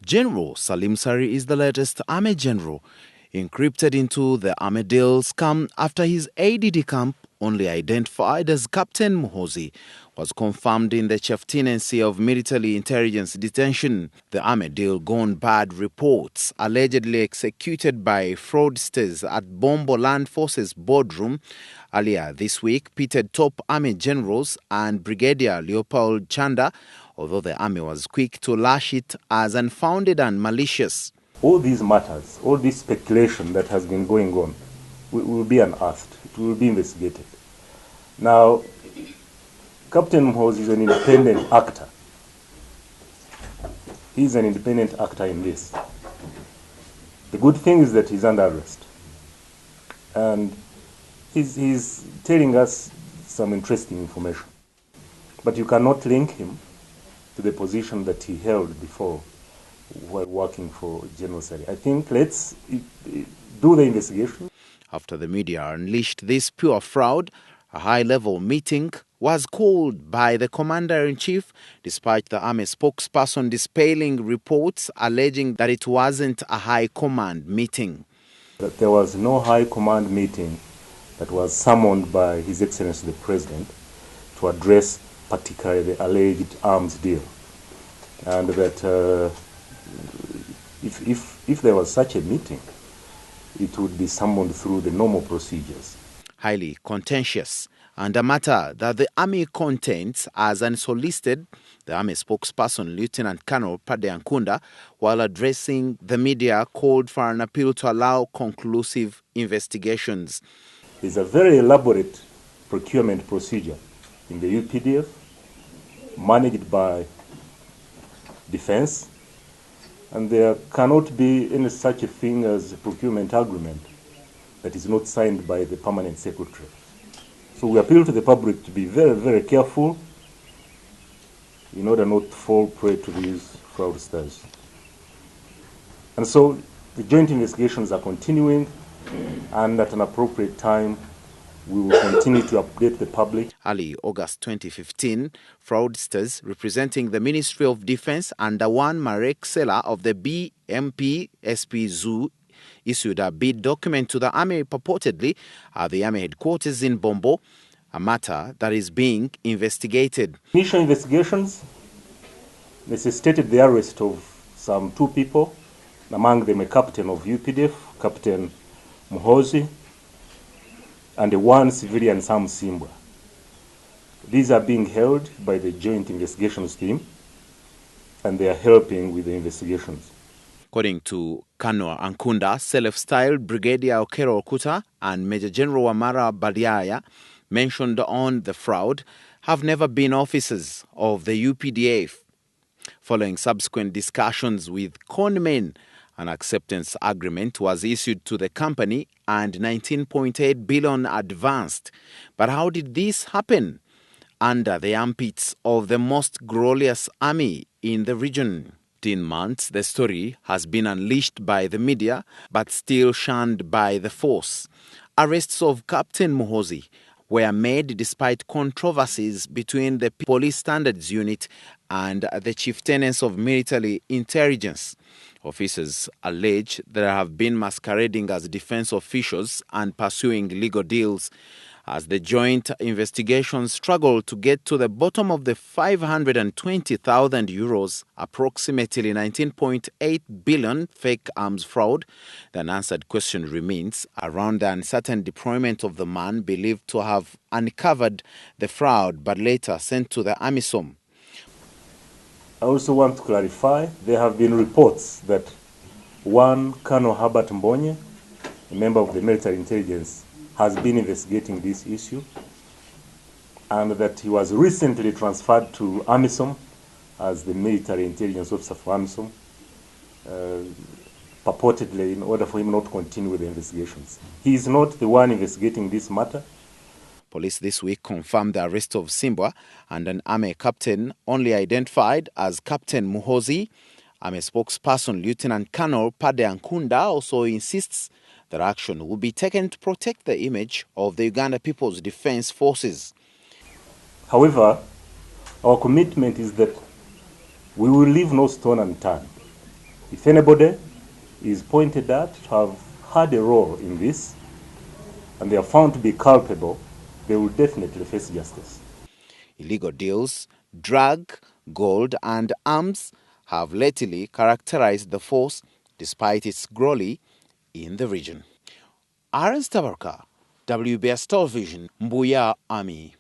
General Salim Saleh is the latest Army general encrypted into the Army deals come after his aide camp, only identified as Captain Muhoozi, was confirmed in the chieftaincy of military intelligence detention. The Army deal gone bad reports, allegedly executed by fraudsters at Bombo Land Forces boardroom earlier this week, pitted top Army generals and Brigadier Leopold Kyanda, although the Army was quick to lash it as unfounded and malicious. All these matters, all this speculation that has been going on will be unearthed. It will be investigated. Now, Captain Muhoozi is an independent actor. He's an independent actor in this. The good thing is that he's under arrest. And he's telling us some interesting information. But you cannot link him to the position that he held before while working for General Saleh. I think let's do the investigation. After the media unleashed this pure fraud, a high-level meeting was called by the Commander-in-Chief, despite the Army spokesperson dispelling reports alleging that it wasn't a high command meeting. That there was no high command meeting that was summoned by His Excellency the President to address particularly the alleged arms deal. And that if there was such a meeting, it would be summoned through the normal procedures. Highly contentious and a matter that the Army contends as unsolicited, the Army spokesperson Lieutenant Colonel Pade Ankunda, while addressing the media, called for an appeal to allow conclusive investigations. There's a very elaborate procurement procedure in the UPDF managed by Defense, and there cannot be any such a thing as a procurement agreement that is not signed by the Permanent Secretary. So we appeal to the public to be very, very careful in order not to fall prey to these fraudsters. And so the joint investigations are continuing, and at an appropriate time, we will continue to update the public. Early August 2015, fraudsters representing the Ministry of Defense under one Marek Sela of the BMP SP Zoo issued a bid document to the Army purportedly at the Army headquarters in Bombo, a matter that is being investigated. Initial investigations necessitated the arrest of some 2 people, among them a captain of UPDF, Captain Muhoozi, and one civilian, Sam Ssimbwa. These are being held by the Joint Investigations Team, and they are helping with the investigations. According to Colonel Ankunda, self-styled Brigadier Okero Okuta and Major General Wamara Badiaya, mentioned on the fraud, have never been officers of the UPDF. Following subsequent discussions with conmen, an acceptance agreement was issued to the company and 19.8 billion advanced. But how did this happen under the armpits of the most glorious army in the region? 10 months, the story has been unleashed by the media, but still shunned by the force. Arrests of Captain Muhoozi were made despite controversies between the Police Standards Unit and the Chieftaincy of Military Intelligence. Officers allege they have been masquerading as defense officials and pursuing legal deals as the joint investigations struggle to get to the bottom of the 520,000 euros, approximately 19.8 billion fake arms fraud. The unanswered question remains around the uncertain deployment of the man believed to have uncovered the fraud but later sent to the AMISOM. I also want to clarify, there have been reports that one Colonel Herbert Mbonye, a member of the military intelligence, has been investigating this issue, and that he was recently transferred to AMISOM as the military intelligence officer for AMISOM, purportedly in order for him not to continue with the investigations. He is not the one investigating this matter. Police this week confirmed the arrest of Ssimbwa and an Army captain only identified as Captain Muhoozi. Army spokesperson Lieutenant Colonel Pade Ankunda also insists that action will be taken to protect the image of the Uganda People's Defense Forces. However, our commitment is that we will leave no stone unturned If anybody is pointed at to have had a role in this and they are found to be culpable, they will definitely face justice. Illegal deals, drug, gold and arms have lately characterized the force despite its glory in the region. Aaron Stabarka, WBS Television, Mbuya Army.